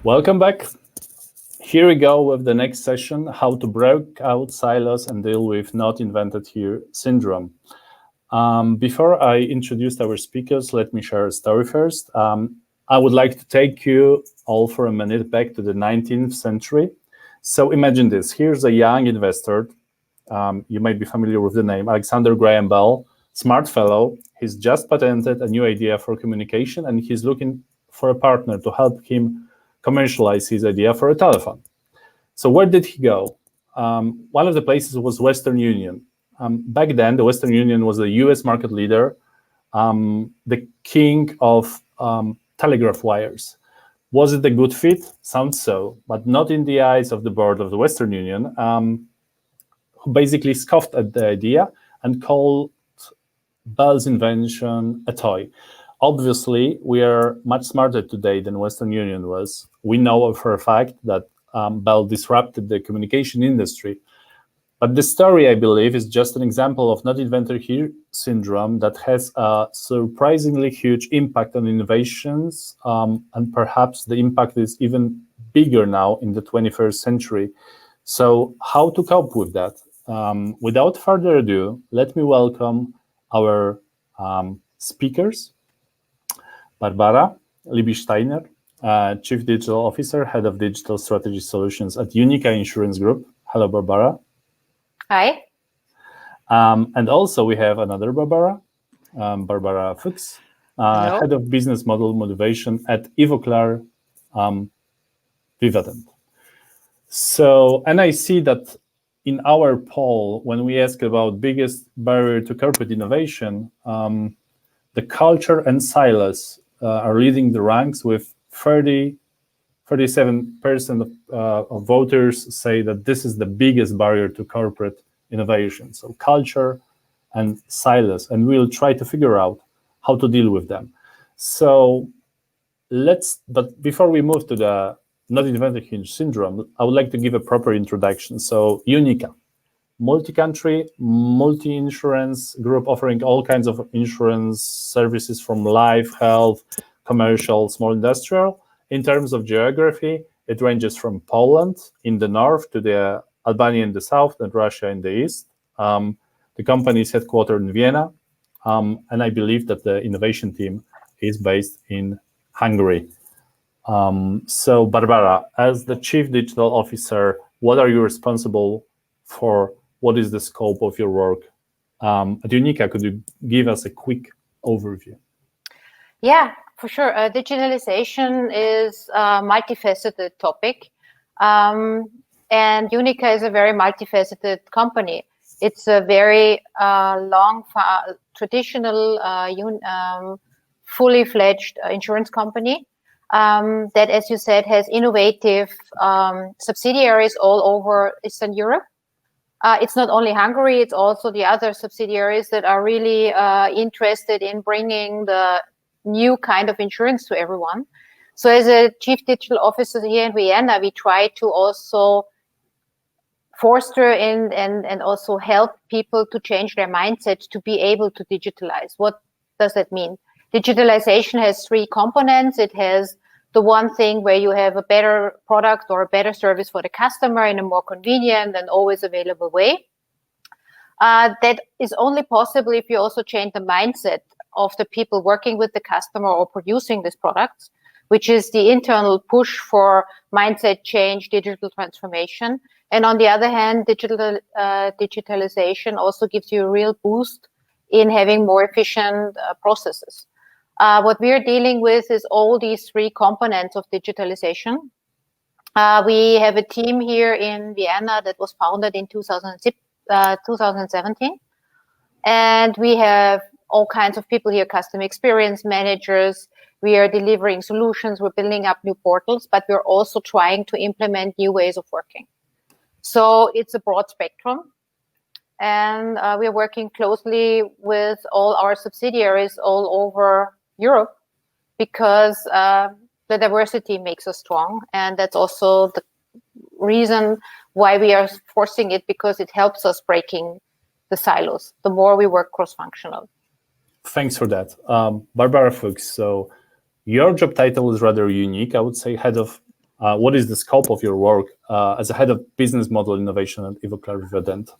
Welcome back. Here we go with the next session, how to break out silos and deal with not invented here syndrome. Before I introduce our speakers, let me share a story first. I would like to take you all for a minute back to the 19th century. So imagine this. Here's a young investor. You might be familiar with the name, Alexander Graham Bell, smart fellow. He's just patented a new idea for communication, and he's looking for a partner to help him commercialize his idea for a telephone. So where did he go? One of the places was Western Union. Back then, the Western Union was the US market leader, the king of telegraph wires. Was it a good fit? Sounds so, but not in the eyes of the board of the Western Union, who basically scoffed at the idea and called Bell's invention a toy. Obviously, we are much smarter today than Western Union was. We know for a fact that Bell disrupted the communication industry. But the story, I believe, is just an example of not inventor here syndrome that has a surprisingly huge impact on innovations, and perhaps the impact is even bigger now in the 21st century. So how to cope with that? Without further ado, let me welcome our speakers. Barbara Liebich-Steiner, Chief Digital Officer, Head of Digital Strategy Solutions at UNIQA Insurance Group. Hello, Barbara. Hi. And also we have another Barbara, Barbara Fuchs, Head of Business Model Motivation at Ivoclar, Vivadent. So, and I see that in our poll, when we ask about biggest barrier to corporate innovation, the culture and silos are leading the ranks with 37% of voters say that this is the biggest barrier to corporate innovation. So culture and silos, and we'll try to figure out how to deal with them. So but before we move to the not invented here syndrome, I would like to give a proper introduction. So UNIQA, multi-country, multi-insurance group offering all kinds of insurance services from life, health, commercial, small industrial. In terms of geography, it ranges from Poland in the north to the Albania in the south and Russia in the east. The company is headquartered in Vienna, and I believe that the innovation team is based in Hungary. So Barbara, as the Chief Digital Officer, what are you responsible for? What is the scope of your work? At UNIQA, could you give us a quick overview? Yeah, for sure. Digitalization is a multifaceted topic. And UNIQA is a very multifaceted company. It's a very long, traditional, fully fledged insurance company that, as you said, has innovative subsidiaries all over Eastern Europe. It's not only Hungary, it's also the other subsidiaries that are really interested in bringing the new kind of insurance to everyone. So as a Chief Digital Officer here in Vienna, we try to also foster and also help people to change their mindset to be able to digitalize. What does that mean? Digitalization has three components. It has the one thing where you have a better product or a better service for the customer in a more convenient and always available way. That is only possible if you also change the mindset of the people working with the customer or producing these products, which is the internal push for mindset change, digital transformation. And on the other hand, digitalization also gives you a real boost in having more efficient processes. What we are dealing with is all these three components of digitalization. We have a team here in Vienna that was founded in 2017. And we have all kinds of people here, customer experience managers. We are delivering solutions. We're building up new portals, but we're also trying to implement new ways of working. So it's a broad spectrum. And we're working closely with all our subsidiaries all over Europe because the diversity makes us strong. And that's also the reason why we are forcing it, because it helps us breaking the silos, the more we work cross-functional. Thanks for that. Barbara Fuchs, so your job title is rather unique, I would say, Head of What is the scope of your work as a head of business model innovation at Ivoclar Vivadent?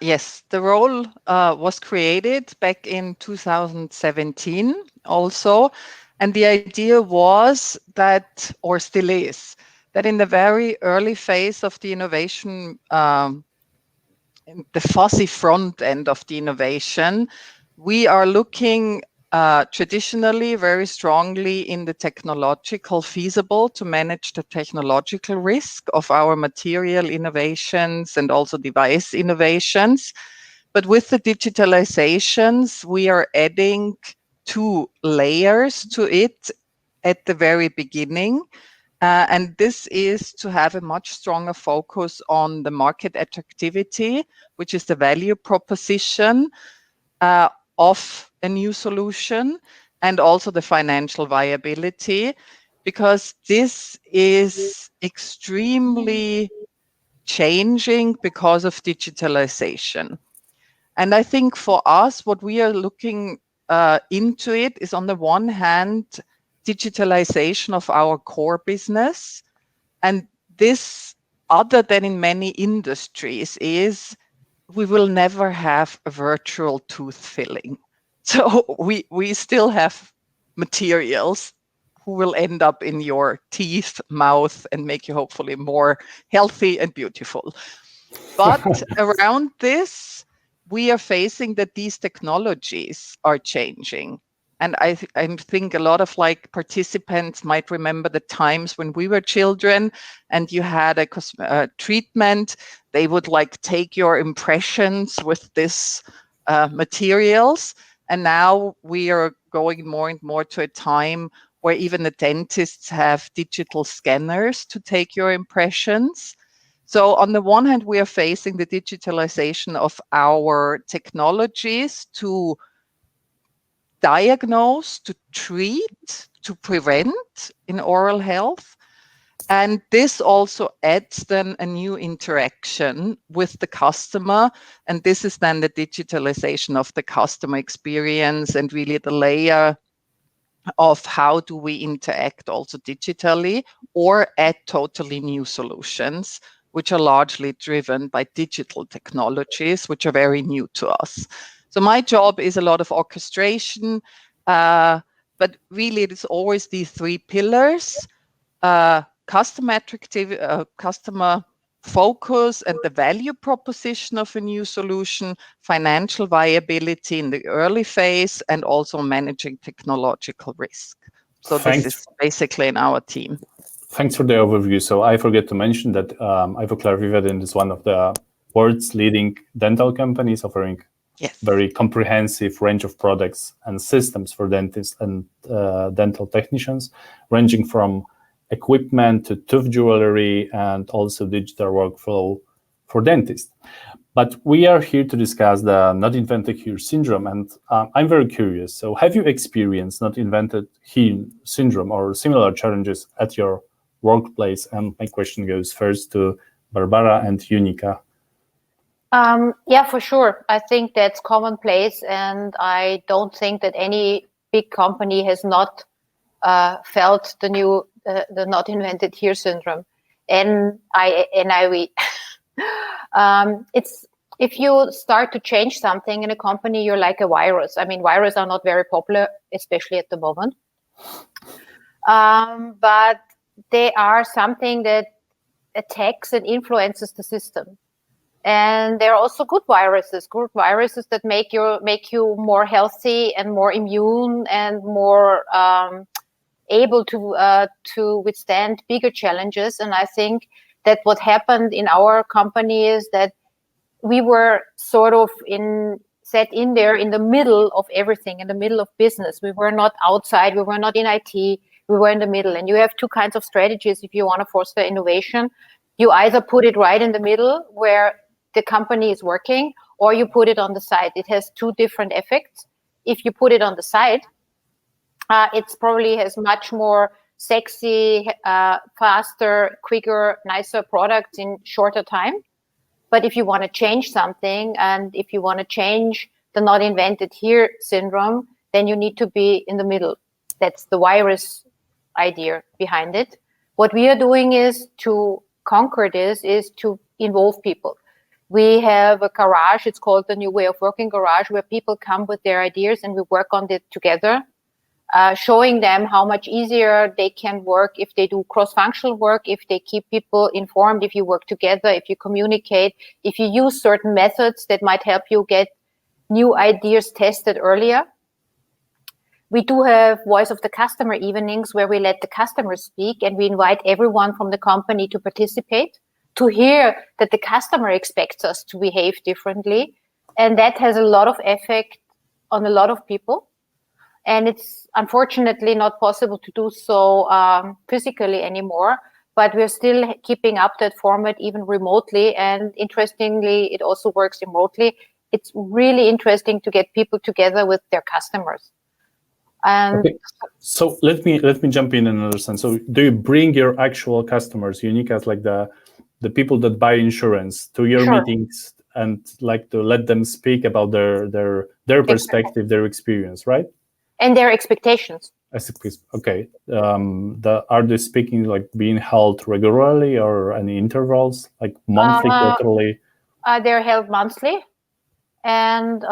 Yes, the role was created back in 2017 also. And the idea was that, or still is, that in the very early phase of the innovation, the fuzzy front end of the innovation, we are looking traditionally very strongly in the technological feasible to manage the technological risk of our material innovations and also device innovations. But with the digitalizations, we are adding 2 layers to it at the very beginning. And this is to have a much stronger focus on the market attractivity, which is the value proposition of a new solution, and also the financial viability, because this is extremely changing because of digitalization. And I think for us, what we are looking into it is, on the one hand, digitalization of our core business. And this, other than in many industries, is we will never have a virtual tooth filling. So we still have materials who will end up in your teeth, mouth, and make you hopefully more healthy and beautiful. But around this, we are facing that these technologies are changing. And I think a lot of participants might remember the times when we were children and you had a treatment. They would take your impressions with this materials. And now we are going more and more to a time where even the dentists have digital scanners to take your impressions. So on the one hand, we are facing the digitalization of our technologies to diagnose, to treat, to prevent in oral health. And this also adds then a new interaction with the customer. And this is then the digitalization of the customer experience and really the layer of how do we interact also digitally or add totally new solutions, which are largely driven by digital technologies, which are very new to us. So my job is a lot of orchestration, but really it is always these 3 pillars: customer attractivity, customer focus and the value proposition of a new solution, financial viability in the early phase, and also managing technological risk. So this is basically in our team. Thanks for the overview. So I forget to mention that Ivoclar Vivadent is one of the world's leading dental companies, offering very comprehensive range of products and systems for dentists and dental technicians, ranging from equipment to tooth jewelry and also digital workflow for dentists. But we are here to discuss the not invented here syndrome, and I'm very curious. So have you experienced not invented here syndrome or similar challenges at your workplace? And my question goes first to Barbara and UNIQA. Yeah, for sure. I think that's commonplace, and I don't think that any big company has not felt the not invented here syndrome. It's, if you start to change something in a company, you're like a virus. I mean, viruses are not very popular, especially at the moment. But they are something that attacks and influences the system. And there are also good viruses that make you more healthy and more immune and more able to withstand bigger challenges. And I think that what happened in our company is that we were sort of set in there in the middle of everything, in the middle of business. We were not outside, we were not in IT, we were in the middle. And you have 2 kinds of strategies if you want to foster innovation. You either put it right in the middle where the company is working, or you put it on the side. It has 2 different effects. If you put it on the side, it probably has much more sexy, faster, quicker, nicer products in shorter time. But if you want to change something, and if you want to change the not invented here syndrome, then you need to be in the middle. That's the virus idea behind it. What we are doing is to conquer this, is to involve people. We have a garage, it's called the New Way of Working Garage, where people come with their ideas and we work on it together, showing them how much easier they can work if they do cross-functional work, if they keep people informed, if you work together, if you communicate, if you use certain methods that might help you get new ideas tested earlier. We do have Voice of the Customer evenings where we let the customers speak and we invite everyone from the company to participate, to hear that the customer expects us to behave differently. And that has a lot of effect on a lot of people. And it's unfortunately not possible to do so physically anymore, but we're still keeping up that format even remotely. And interestingly, it also works remotely. It's really interesting to get people together with their customers. And okay. So let me jump in another sense. So do you bring your actual customers, UNIQA, like the people that buy insurance, to your Sure. meetings and like to let them speak about their perspective, their experience, right? And their expectations. Okay. Are they speaking like being held regularly or any intervals, like monthly, quarterly? They're held monthly, and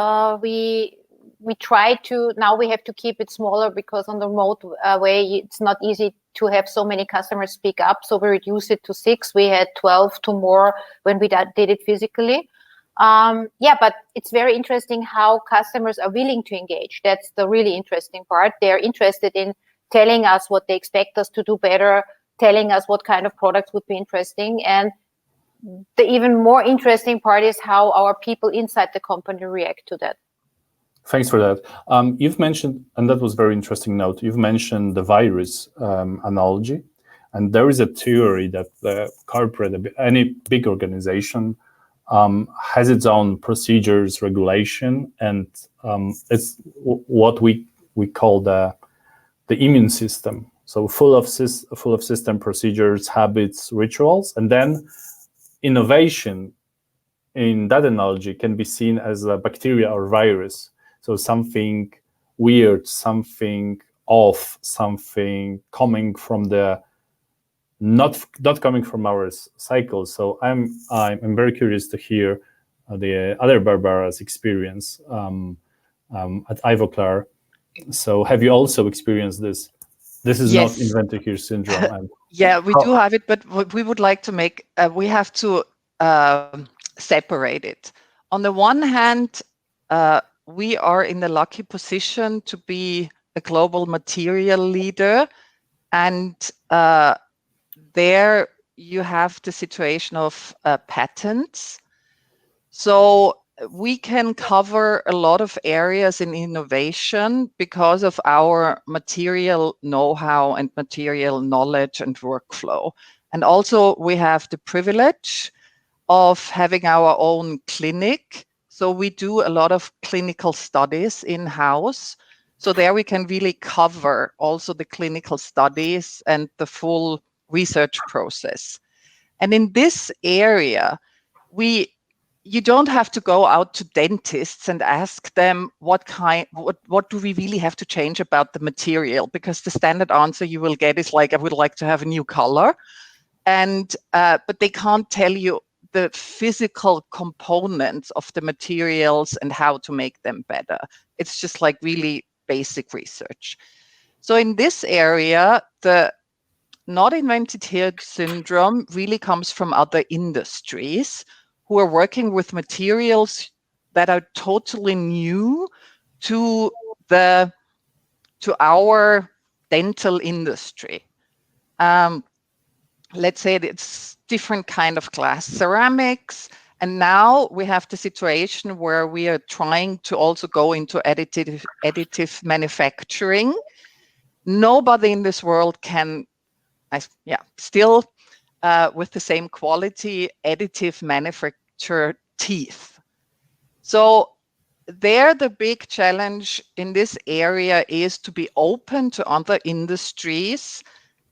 we try to, now we have to keep it smaller because on the remote way, it's not easy to have so many customers speak up. So we reduce it to 6. We had 12 to more when we did it physically. Yeah, but it's very interesting how customers are willing to engage. That's the really interesting part. They're interested in telling us what they expect us to do better, telling us what kind of products would be interesting. And the even more interesting part is how our people inside the company react to that. Thanks for that. You've mentioned, and that was a very interesting note, you've mentioned the virus analogy. And there is a theory that the corporate, any big organization, has its own procedures, regulation, and it's what we call the immune system. So full of system procedures, habits, rituals, and then innovation in that analogy can be seen as a bacteria or virus. So something weird, something off, something coming from the not coming from our cycle. So I'm very curious to hear the other Barbara's experience at Ivoclar. So have you also experienced this? This is Yes. not invented here syndrome. Yeah, we do have it, but we would like to make, we have to separate it. On the one hand, we are in the lucky position to be a global material leader, and there you have the situation of patents. So we can cover a lot of areas in innovation because of our material know-how and material knowledge and workflow. And also we have the privilege of having our own clinic. So we do a lot of clinical studies in-house. So there we can really cover also the clinical studies and the full research process. And in this area, you don't have to go out to dentists and ask them what do we really have to change about the material, because the standard answer you will get is like, I would like to have a new color. And but they can't tell you the physical components of the materials and how to make them better. It's just like really basic research. So in this area, the not invented here syndrome really comes from other industries who are working with materials that are totally new to our dental industry. Let's say it's different kind of glass ceramics. And now we have the situation where we are trying to also go into additive manufacturing. Nobody in this world can, still with the same quality, additive manufacture teeth. So there, the big challenge in this area is to be open to other industries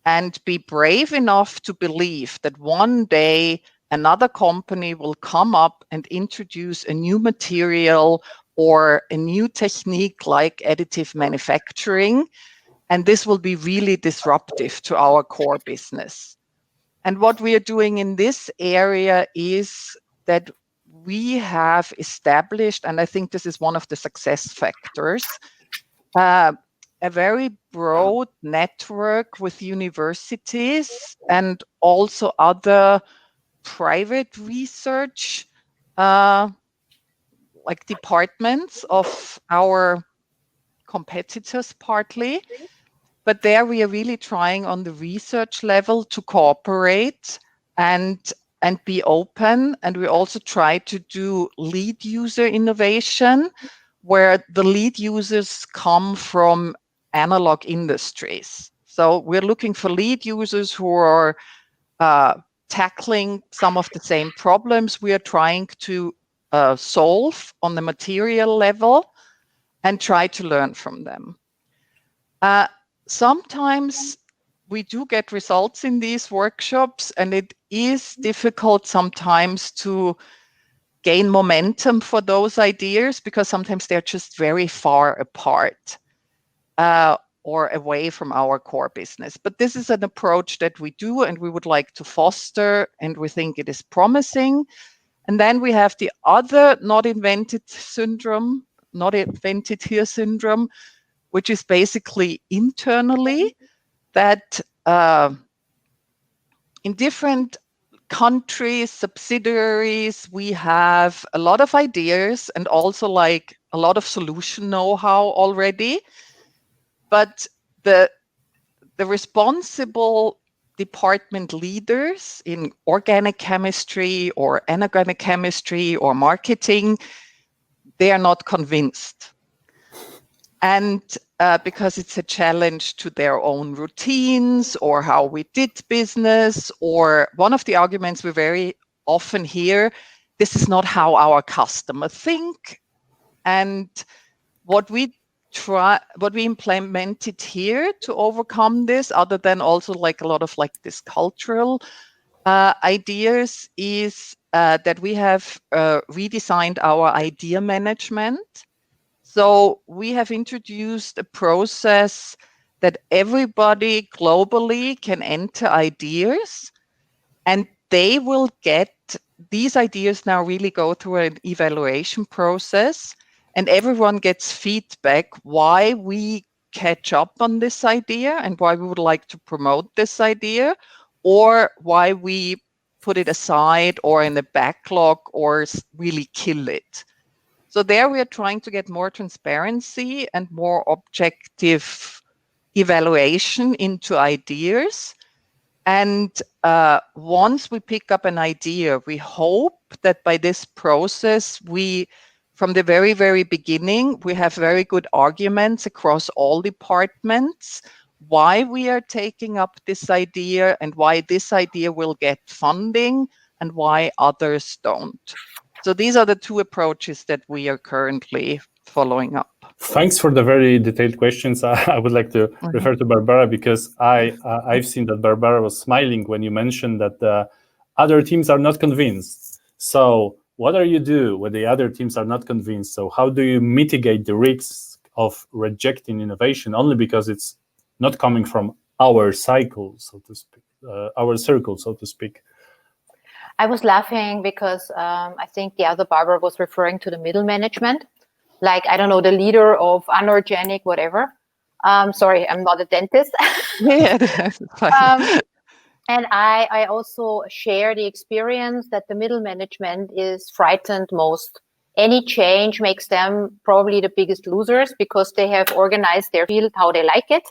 and be brave enough to believe that one day another company will come up and introduce a new material or a new technique like additive manufacturing. And this will be really disruptive to our core business. And what we are doing in this area is that we have established, and I think this is one of the success factors, a very broad network with universities and also other private research like departments of our competitors partly. But there we are really trying on the research level to cooperate and be open. And we also try to do lead user innovation, where the lead users come from analog industries. So we're looking for lead users who are tackling some of the same problems we are trying to solve on the material level and try to learn from them. Sometimes we do get results in these workshops, and it is difficult sometimes to gain momentum for those ideas because sometimes they're just very far apart or away from our core business. But this is an approach that we do and we would like to foster, and we think it is promising. And then we have the other not invented here syndrome, which is basically internally that in different countries, subsidiaries, we have a lot of ideas and also like a lot of solution know-how already. But the responsible department leaders in organic chemistry or inorganic chemistry or marketing, they are not convinced. And because it's a challenge to their own routines or how we did business, or one of the arguments we very often hear, this is not how our customers think. And what we implemented here to overcome this, other than also like a lot of like this cultural ideas, is that we have redesigned our idea management. So we have introduced a process that everybody globally can enter ideas, and they will get these ideas now really go through an evaluation process, and everyone gets feedback why we catch up on this idea and why we would like to promote this idea, or why we put it aside or in a backlog or really kill it. So there we are trying to get more transparency and more objective evaluation into ideas. And once we pick up an idea, we hope that by this process, from the very, very beginning, we have very good arguments across all departments why we are taking up this idea and why this idea will get funding and why others don't. So these are the two approaches that we are currently following up. Thanks for the very detailed questions. I would like to refer to Barbara, because I've seen that Barbara was smiling when you mentioned that the other teams are not convinced. So what do you do when the other teams are not convinced? So how do you mitigate the risk of rejecting innovation only because it's not coming from our cycle, so to speak, our circle, so to speak? I was laughing because I think the other Barbara was referring to the middle management, like, I don't know, the leader of anorganic, whatever. Sorry, I'm not a dentist. Yeah, that's fine. And I also share the experience that the middle management is frightened most. Any change makes them probably the biggest losers because they have organized their field how they like it.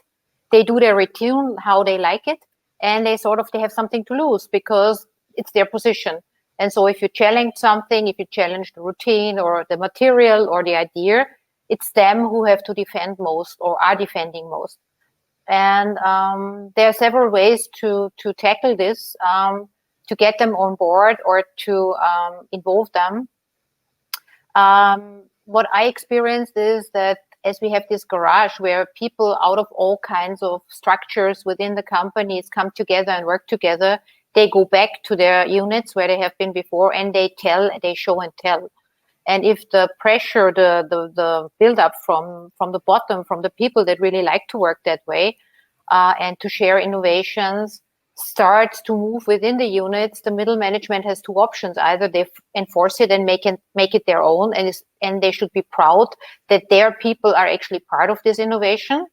They do their routine how they like it. And they have something to lose because it's their position. And so if you challenge something, if you challenge the routine or the material or the idea, it's them who have to defend most or are defending most. And there are several ways to tackle this, to get them on board or to involve them. What I experienced is that as we have this garage where people out of all kinds of structures within the companies come together and work together, they go back to their units where they have been before and they show and tell. And if the pressure, the build up from the bottom, from the people that really like to work that way and to share innovations, starts to move within the units, the middle management has two options. Either they enforce it and make it their own, and they should be proud that their people are actually part of this innovation,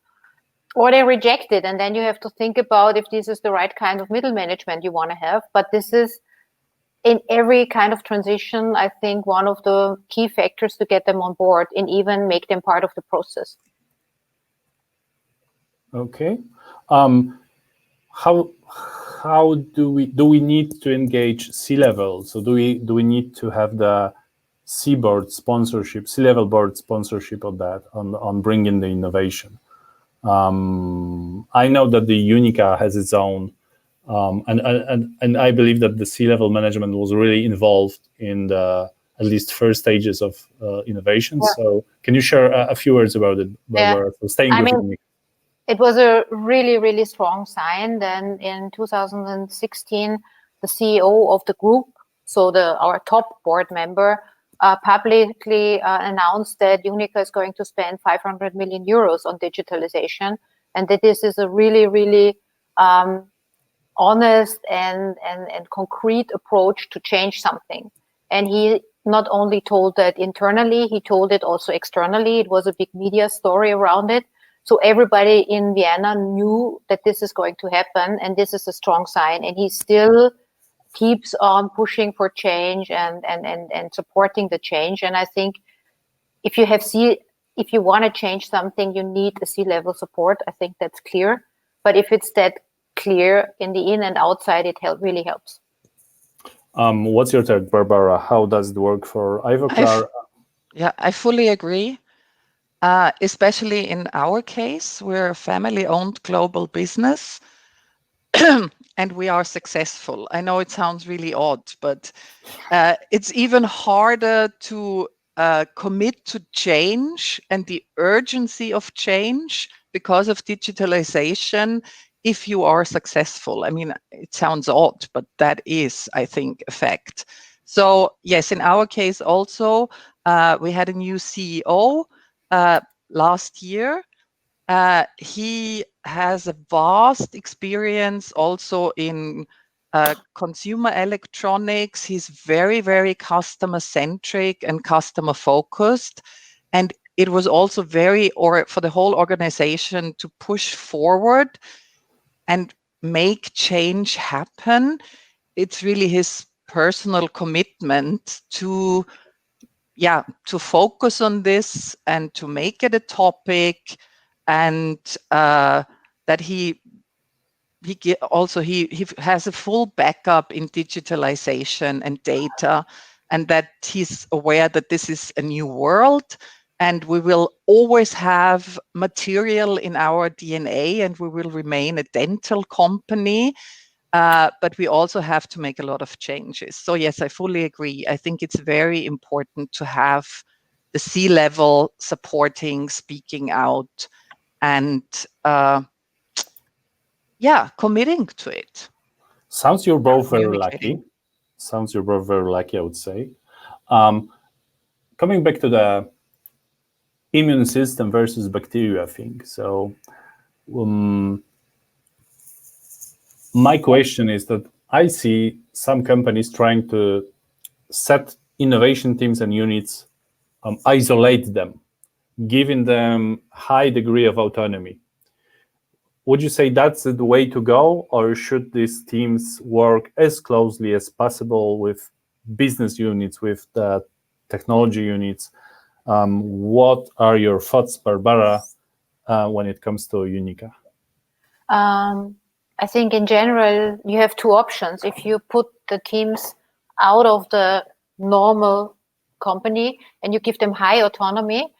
or they reject it. And then you have to think about if this is the right kind of middle management you want to have. But this is, in every kind of transition, I think one of the key factors to get them on board and even make them part of the process. Okay. How do we need to engage C-level? So do we need to have the C-level board sponsorship of that on bringing the innovation? I know that the UNIQA has its own, and I believe that the C-level management was really involved in the at least first stages of innovation. Yeah. So can you share a few words about it, Barbara? So staying with UNIQA. It was a really, really strong sign. Then in 2016, the CEO of the group, so our top board member, publicly announced that UNIQA is going to spend 500 million euros on digitalization, and that this is a really, really honest and concrete approach to change something. And he not only told that internally, he told it also externally. It was a big media story around it. So everybody in Vienna knew that this is going to happen, and this is a strong sign. And he still keeps on pushing for change and supporting the change. And I think if you want to change something, you need a C-level support. I think that's clear. But if it's that clear in the in and outside, it really helps. What's your take, Barbara? How does it work for Ivoclar? I fully agree. Especially in our case, we're a family-owned global business and we are successful. I know it sounds really odd, but it's even harder to commit to change and the urgency of change because of digitalization if you are successful. I mean, it sounds odd, but that is, I think, a fact. So yes, in our case also, we had a new CEO last year. He has a vast experience also in consumer electronics. He's very, very customer centric and customer focused. And it was also for the whole organization to push forward and make change happen. It's really his personal commitment to focus on this and to make it a topic, and that he has a full backup in digitalization and data, and that he's aware that this is a new world and we will always have material in our DNA and we will remain a dental company. But we also have to make a lot of changes. So yes, I fully agree. I think it's very important to have the C-level supporting, speaking out, and committing to it. Sounds you're both very lucky. I would say. Coming back to the immune system versus bacteria thing. So my question is that I see some companies trying to set innovation teams and units, isolate them, giving them high degree of autonomy. Would you say that's the way to go, or should these teams work as closely as possible with business units, with the technology units? What are your thoughts, Barbara, when it comes to UNIQA? I think in general, you have two options. If you put the teams out of the normal company and you give them high autonomy,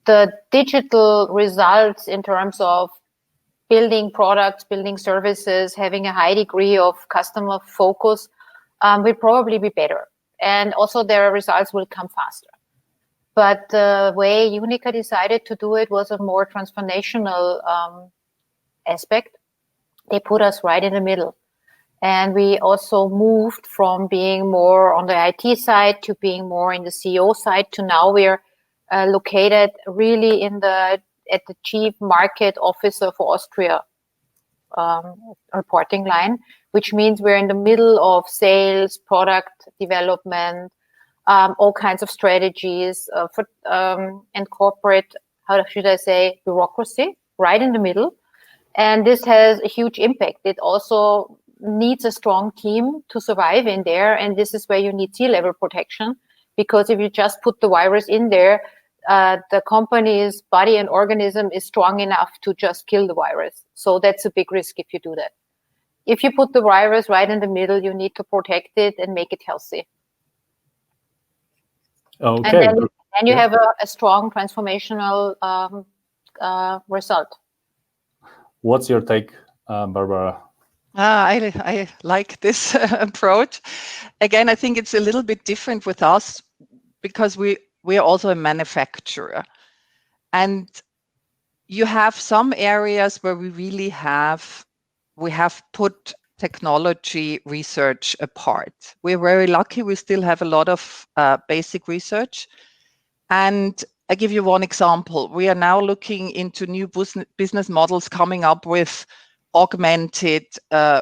the digital results in terms of building products, building services, having a high degree of customer focus will probably be better. And also their results will come faster. But the way UNIQA decided to do it was a more transformational aspect. They put us right in the middle. And we also moved from being more on the IT side to being more in the CEO side to now we're located really at the Chief Market Officer for Austria reporting line, which means we're in the middle of sales, product development, all kinds of strategies and corporate, how should I say, bureaucracy, right in the middle. And this has a huge impact. It also needs a strong team to survive in there. And this is where you need C-level protection, because if you just put the virus in there, the company's body and organism is strong enough to just kill the virus. So that's a big risk if you do that. If you put the virus right in the middle, you need to protect it and make it healthy. Okay. And then you have a strong transformational result. What's your take, Barbara? I like this approach. Again, I think it's a little bit different with us because we are also a manufacturer. And you have some areas where we have put technology research apart. We're very lucky. We still have a lot of basic research. And I give you one example. We are now looking into new business models coming up with augmented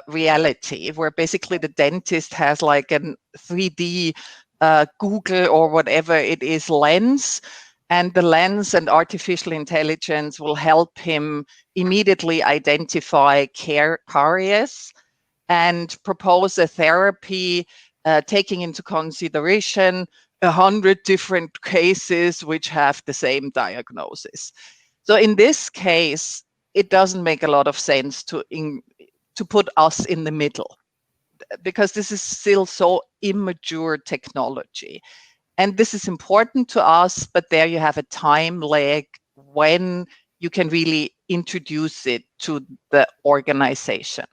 reality, where basically the dentist has like a 3D Google or whatever it is lens, and the lens and artificial intelligence will help him immediately identify caries and propose a therapy taking into consideration 100 different cases which have the same diagnosis. So in this case, it doesn't make a lot of sense to put us in the middle, because this is still so immature technology. And this is important to us, but there you have a time lag when you can really introduce it to the organization.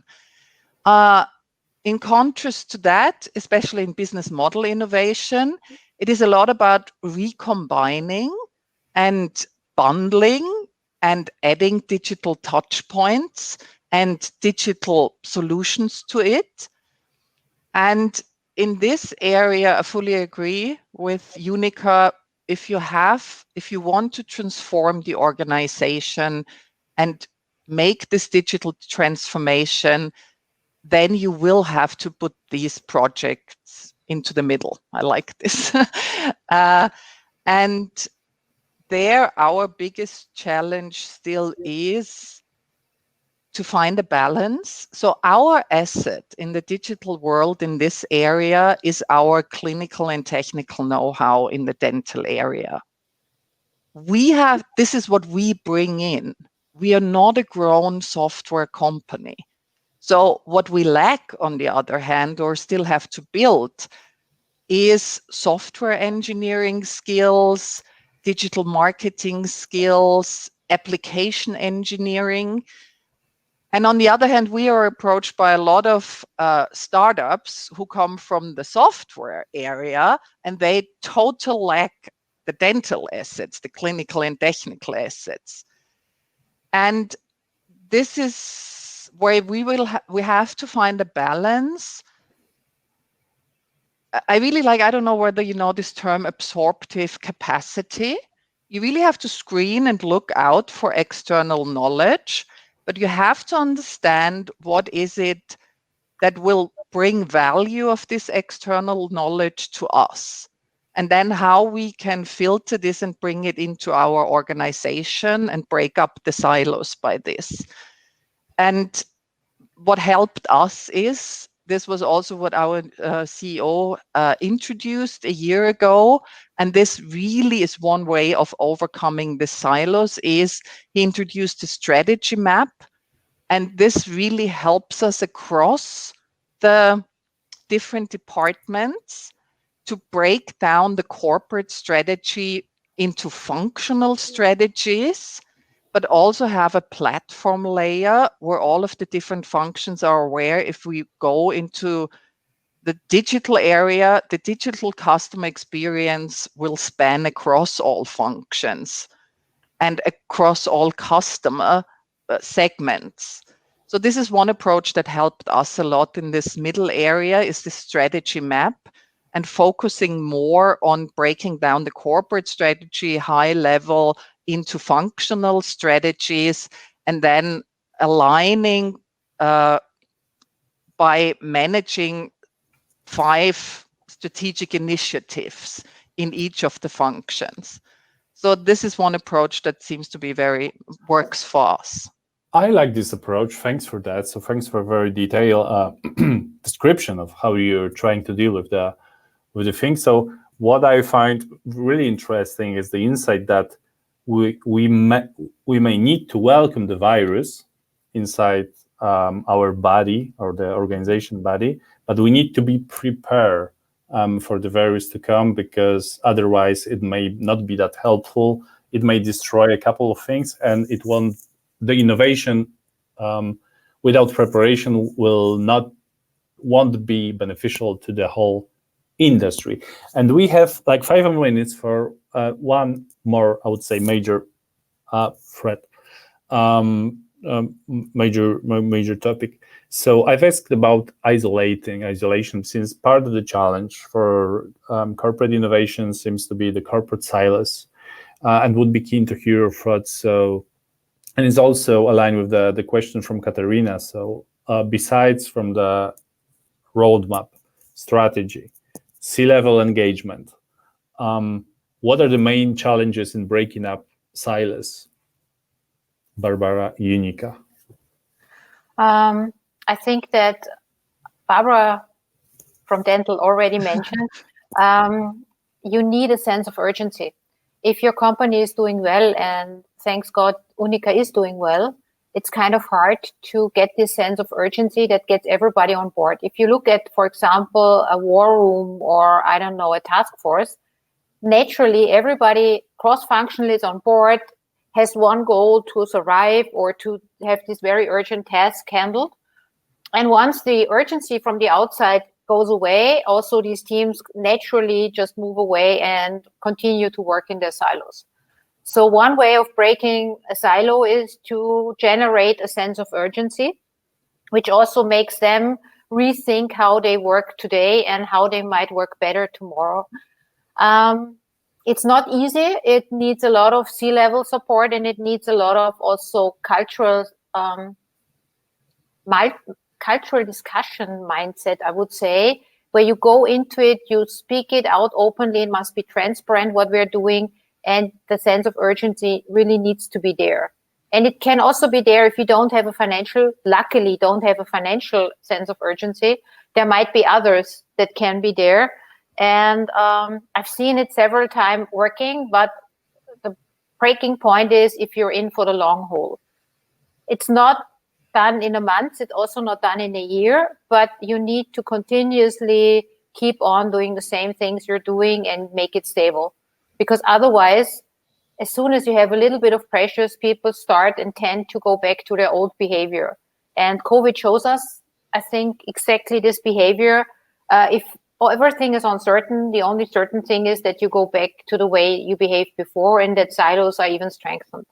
In contrast to that, especially in business model innovation, it is a lot about recombining and bundling and adding digital touch points and digital solutions to it. And in this area, I fully agree with UNIQA. If you want to transform the organization and make this digital transformation, then you will have to put these projects into the middle. I like this. And there, our biggest challenge still is to find a balance. So our asset in the digital world in this area is our clinical and technical know-how in the dental area. This is what we bring in. We are not a grown software company. So what we lack, on the other hand, or still have to build, is software engineering skills, digital marketing skills, application engineering. And on the other hand, we are approached by a lot of startups who come from the software area, and they totally lack the dental assets, the clinical and technical assets. And this is where we have to find a balance. I really I don't know whether you know this term, absorptive capacity. You really have to screen and look out for external knowledge, but you have to understand what is it that will bring value of this external knowledge to us, and then how we can filter this and bring it into our organization and break up the silos by this. And what helped us is, this was also what our CEO introduced a year ago, and this really is one way of overcoming the silos, is he introduced a strategy map, and this really helps us across the different departments to break down the corporate strategy into functional strategies, but also have a platform layer where all of the different functions are aware. If we go into the digital area, the digital customer experience will span across all functions and across all customer segments. So this is one approach that helped us a lot in this middle area, is the strategy map, and focusing more on breaking down the corporate strategy high level into functional strategies, and then aligning by managing 5 strategic initiatives in each of the functions. So this is one approach that seems to be works for us. I like this approach. Thanks for that. So thanks for a very detailed description of how you're trying to deal with the thing. So what I find really interesting is the insight that we may need to welcome the virus inside our body or the organization body, but we need to be prepared for the virus to come, because otherwise it may not be that helpful. It may destroy a couple of things, and it won't. The innovation without preparation won't be beneficial to the whole industry. And we have like 5 minutes for one more, I would say, major threat, major topic. So I've asked about isolation, since part of the challenge for corporate innovation seems to be the corporate silos, and would be keen to hear your thoughts. So, and it's also aligned with the question from Katerina. So besides from the roadmap, strategy, C-level engagement, what are the main challenges in breaking up silos? Barbara, UNIQA. I think that Barbara from Dental already mentioned, you need a sense of urgency. If your company is doing well, and thanks God, UNIQA is doing well, it's kind of hard to get this sense of urgency that gets everybody on board. If you look at, for example, a war room or, I don't know, a task force, naturally everybody cross-functionally is on board, has one goal to survive or to have this very urgent task handled. And once the urgency from the outside goes away, also these teams naturally just move away and continue to work in their silos. So one way of breaking a silo is to generate a sense of urgency, which also makes them rethink how they work today and how they might work better tomorrow. It's not easy. It needs a lot of C-level support, and it needs a lot of also cultural discussion mindset, I would say, where you go into it, you speak it out openly, it must be transparent what we're doing, and the sense of urgency really needs to be there. And it can also be there if you luckily don't have a financial sense of urgency. There might be others that can be there. And I've seen it several times working, but the breaking point is if you're in for the long haul. It's not done in a month, it's also not done in a year, but you need to continuously keep on doing the same things you're doing and make it stable. Because otherwise, as soon as you have a little bit of pressures, people start and tend to go back to their old behavior. And COVID shows us, I think, exactly this behavior. If everything is uncertain, the only certain thing is that you go back to the way you behaved before, and that silos are even strengthened.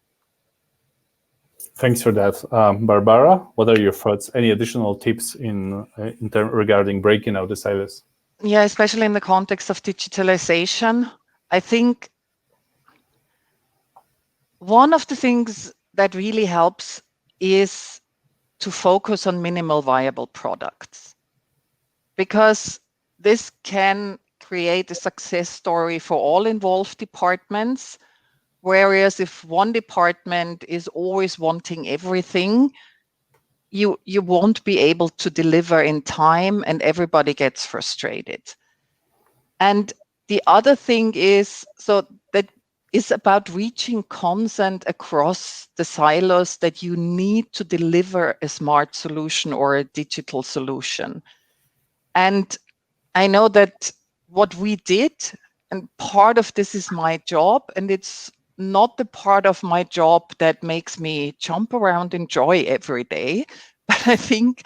Thanks for that, Barbara. What are your thoughts? Any additional tips regarding breaking out the silos? Yeah, especially in the context of digitalization, I think one of the things that really helps is to focus on minimal viable products, because this can create a success story for all involved departments. Whereas if one department is always wanting everything, you won't be able to deliver in time, and everybody gets frustrated. And the other thing is, so that is about reaching consent across the silos that you need to deliver a smart solution or a digital solution. And I know that what we did, and part of this is my job, and it's not the part of my job that makes me jump around in joy every day, but I think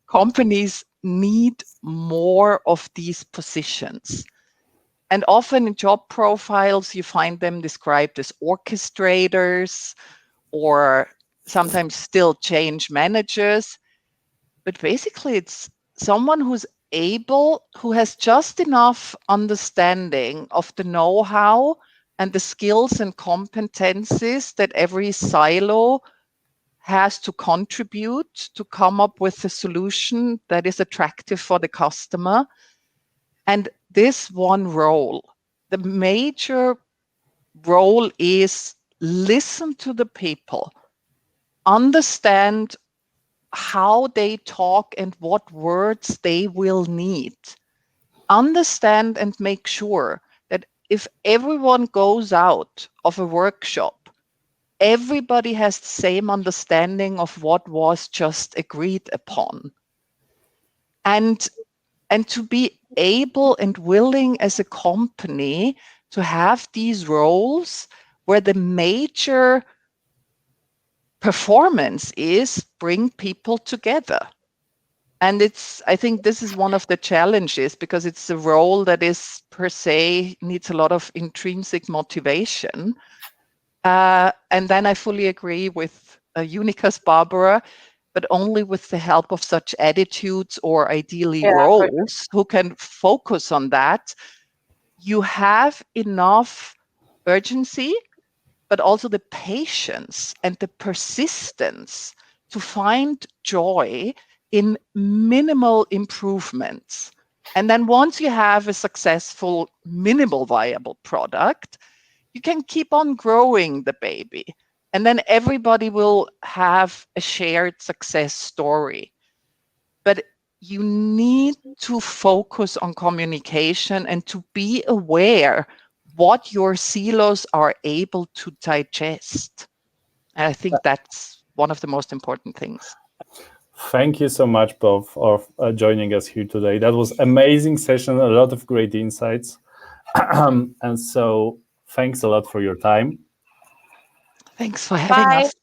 companies need more of these positions. And often in job profiles, you find them described as orchestrators or sometimes still change managers. but basically it's someone who has just enough understanding of the know-how and the skills and competencies that every silo has to contribute to come up with a solution that is attractive for the customer. And this one role, the major role is listen to the people, understand how they talk and what words they will need. Understand and make sure that if everyone goes out of a workshop, everybody has the same understanding of what was just agreed upon. And to be able and willing as a company to have these roles where the major performance is bring people together. And I think this is one of the challenges, because it's a role that is per se needs a lot of intrinsic motivation. And then I fully agree with UNIQA's Barbara, but only with the help of such attitudes or ideally roles who can focus on that, you have enough urgency, but also the patience and the persistence to find joy in minimal improvements. And then once you have a successful minimal viable product, you can keep on growing the baby. And then everybody will have a shared success story. But you need to focus on communication and to be aware what your silos are able to digest. And I think that's one of the most important things. Thank you so much, both, for joining us here today. That was an amazing session, a lot of great insights. And so thanks a lot for your time. Thanks for having us.